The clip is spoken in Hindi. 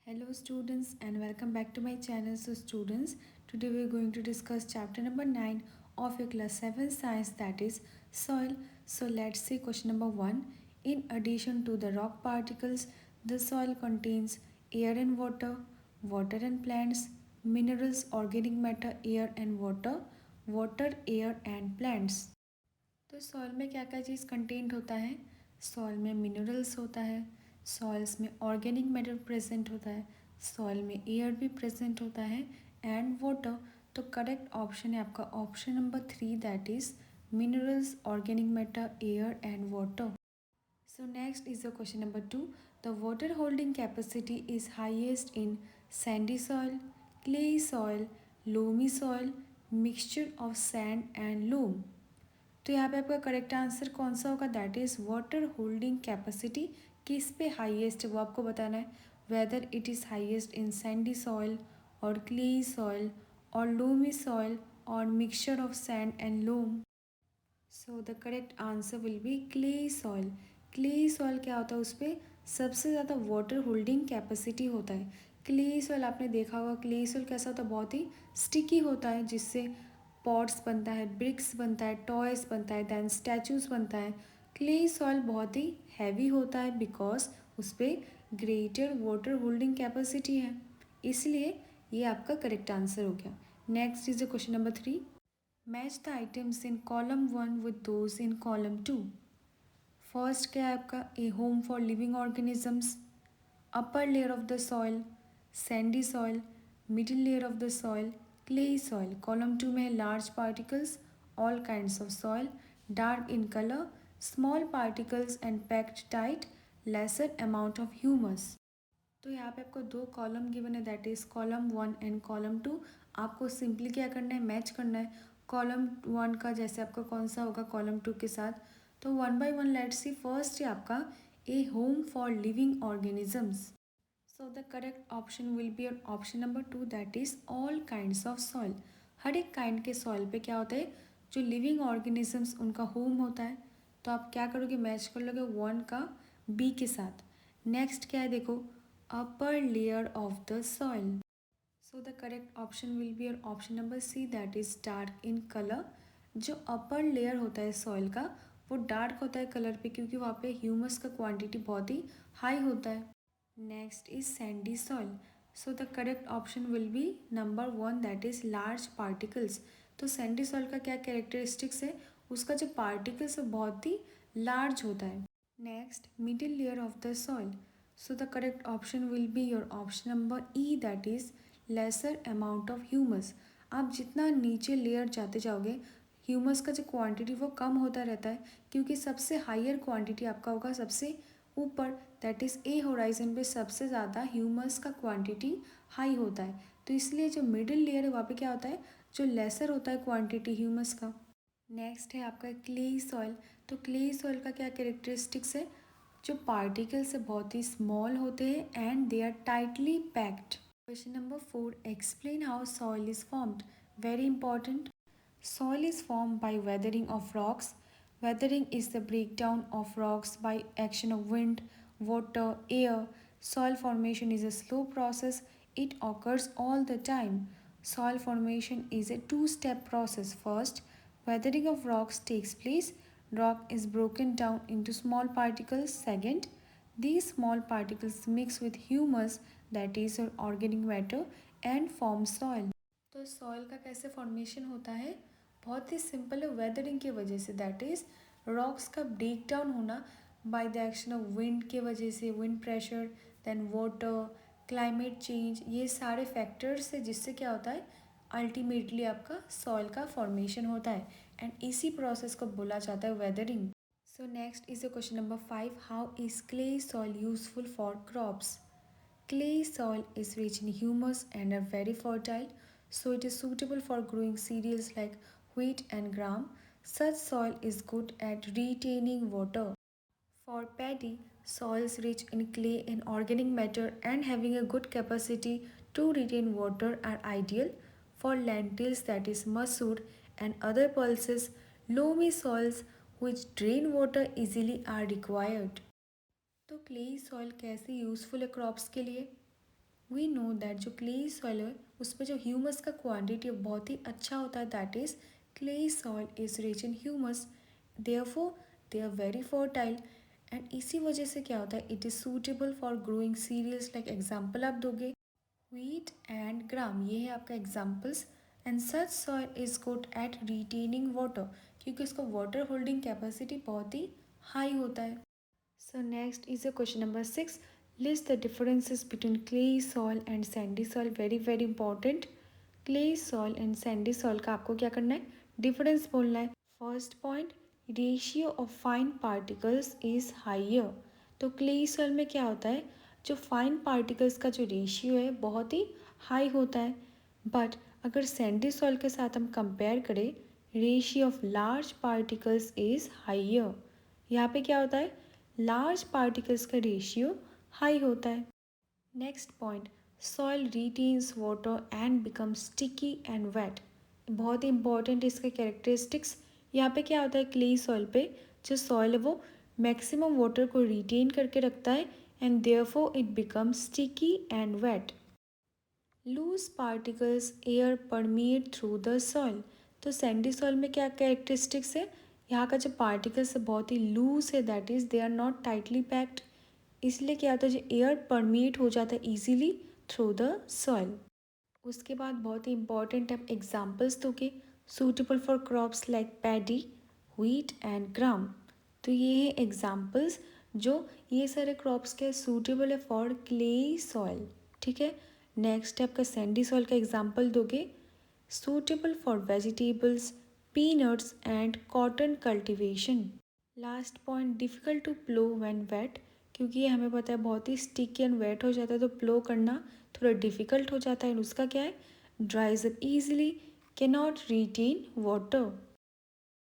Hello students and welcome back to my channel. So students, today we are going to discuss chapter number 9 of your class 7 science, that is soil. So let's see question number 1. In addition to the rock particles, the soil contains air and water, water and plants, minerals, organic matter, air and water, water, air and plants. तो सॉइल में क्या क्या चीज़ कंटेंट होता है? सॉइल में मिनरल्स होता है, सॉइल्स में ऑर्गेनिक मैटर प्रेजेंट होता है, सॉइल में एयर भी प्रेजेंट होता है एंड वाटर. तो करेक्ट ऑप्शन है आपका option number 3, that is minerals, organic matter, air and water. So next is the question number 2. The water holding capacity is highest in sandy soil, clay soil, loamy soil, mixture of sand and loam. तो यहाँ पे आपका करेक्ट आंसर कौन सा होगा? That is water holding capacity किस पे हाईएस्ट है वो आपको बताना है. Whether it is highest in sandy soil और क्ले सॉइल और लोमी सॉइल और mixture of sand and loam. So the correct answer will be clay soil. Clay soil क्या होता है? उस पर सबसे ज़्यादा वाटर होल्डिंग कैपेसिटी होता है. क्ले सॉइल आपने देखा होगा, क्ले सॉइल कैसा होता है? बहुत ही स्टिकी होता है, जिससे पॉट्स बनता है, ब्रिक्स बनता है, टॉयज बनता है, दैन स्टैचूज बनता है. क्ले सॉइल बहुत ही हैवी होता है बिकॉज उस पर ग्रेटर वाटर होल्डिंग कैपेसिटी है, इसलिए ये आपका करेक्ट आंसर हो गया. Next is the question number 3. Match the items in column 1 with those in column 2. First क्या है आपका? A home for living organisms, upper layer of the soil, sandy soil, middle layer of the soil, clay soil. column 2 में large particles, all kinds of soil, dark in color, small particles and packed tight, lesser amount of humus. तो यहाँ पे आपको दो कॉलम गिवन है, that is column 1 and column 2. आपको सिंपली क्या करना है? मैच करना है. कॉलम 1 का जैसे आपका कौन सा होगा कॉलम 2 के साथ. तो one by one let's see. First है आपका a home for living organisms. So the correct option will be your option number 2, that is all kinds of soil. हर एक काइंड के सॉइल पे क्या होता है? जो लिविंग ऑर्गेनिजम्स उनका होम होता है. तो आप क्या करोगे? मैच कर लोगे 1 का बी के साथ. नेक्स्ट क्या है देखो? upper layer of the soil. So the correct option will be your option number C, that is dark in color. जो upper layer होता है soil का वो डार्क होता है कलर पे, क्योंकि वहाँ पे ह्यूमस का क्वांटिटी बहुत ही हाई होता है. Next is Sandy soil. So the correct option will B number 1, that is large particles. तो सैंडी सॉइल का क्या कैरेक्टरिस्टिक्स है? उसका जो पार्टिकल्स है बहुत ही लार्ज होता है. Next middle layer of the soil. So the correct option will be your option number E, that is lesser amount of humus. आप जितना नीचे लेयर जाते जाओगे ह्यूमस का जो क्वांटिटी वो कम होता रहता है, क्योंकि सबसे हायर क्वांटिटी आपका होगा सबसे ऊपर, दैट इज़ ए होराइजन पे सबसे ज़्यादा ह्यूमस का क्वांटिटी हाई होता है. तो इसलिए जो मिडिल लेयर है वहाँ पे क्या होता है? जो लेसर होता है क्वांटिटी ह्यूमस का. नेक्स्ट है आपका क्ले सॉइल. तो क्ले सॉइल का क्या कैरेक्टरिस्टिक्स है? जो पार्टिकल्स है बहुत ही स्मॉल होते हैं and they are tightly packed. Question number 4. Explain how soil is formed. Very important. Soil is formed by weathering of rocks. Weathering is the breakdown of rocks by action of wind, water, air. Soil formation is a slow process. It occurs all the time. Soil formation is a two-step process. First, weathering of rocks takes place. Rock is broken down into small particles. Second, these small particles mix with humus, that is organic matter, and form soil. तो सॉइल का कैसे फॉर्मेशन होता है? बहुत ही सिंपल है, वेदरिंग की वजह से. दैट इज़ रॉक्स का ब्रेक डाउन होना by the action of wind के वजह से, wind pressure, then water, climate change, ये सारे फैक्टर्स है जिससे क्या होता है? अल्टीमेटली आपका सॉइल का फॉर्मेशन होता है एंड इसी प्रोसेस को बोला जाता है weathering. So next is the question number 5. How is clay soil useful for crops. Clay soil is rich in humus and are very fertile, so it is suitable for growing cereals like wheat and gram. Such soil is good at retaining water. For paddy, soils rich in clay and organic matter and having a good capacity to retain water are ideal. For lentils, that is masoor, and other pulses, loamy soils which drain water easily are required. तो क्लेई सॉइल कैसे यूज़फुल है क्रॉप्स के लिए? वी नो दैट जो क्ले सॉइल है उसमें जो ह्यूमस का क्वांटिटी बहुत ही अच्छा होता है, that is clay soil is rich in humus, therefore they are very fertile. And इसी वजह से क्या होता है, it is suitable for growing cereals, like example आप दोगे व्हीट एंड ग्राम, ये है आपका examples. And such soil is good at retaining water, क्योंकि उसका वाटर होल्डिंग कैपेसिटी बहुत ही हाई होता है। So next is a question number 6. List the differences between clay soil and sandy soil. Very very important. Clay soil and sandy soil का आपको क्या करना है, डिफरेंस बोलना है। First point, ratio of fine particles is higher. तो क्ले सॉइल में क्या होता है, जो फाइन पार्टिकल्स का जो रेशियो है बहुत ही हाई होता है। बट अगर सैंडी सॉइल के साथ हम कंपेयर करें, ratio of large particles is higher. यहाँ पे क्या होता है, लार्ज पार्टिकल्स का रेशियो हाई होता है। Next point, soil retains water and become sticky and wet. बहुत ही इंपॉर्टेंट इसके कैरेक्टरिस्टिक्स। यहाँ पे क्या होता है, क्ले सॉइल पे जो सॉइल है वो मैक्सिमम वाटर को रिटेन करके रखता है and therefore it become sticky and wet. Loose particles air permeate through the soil. तो सैंडी सॉइल में क्या कैरेक्टरिस्टिक्स है, यहाँ का जो पार्टिकल्स है बहुत ही लूज है, that is they are not tightly packed, इसलिए क्या होता है, जो एयर परमिएट हो जाता है ईजीली थ्रू द सॉइल। उसके बाद बहुत ही इंपॉर्टेंट आप एग्जाम्पल्स दोगे, suitable for crops like paddy, wheat and gram. तो ये है एग्जाम्पल्स जो ये सारे क्रॉप्स के सूटेबल है फॉर क्ले सॉइल। ठीक है, नेक्स्ट है आपका सैंडी सॉइल का एग्जाम्पल दोगे, suitable for vegetables, peanuts and cotton cultivation. Last point, difficult to plough when wet, क्योंकि ये हमें पता है बहुत ही स्टिकी एंड वेट हो जाता है, तो प्लो करना थोड़ा डिफ़िकल्ट हो जाता है। एंड उसका क्या है, dries up easily, cannot retain water.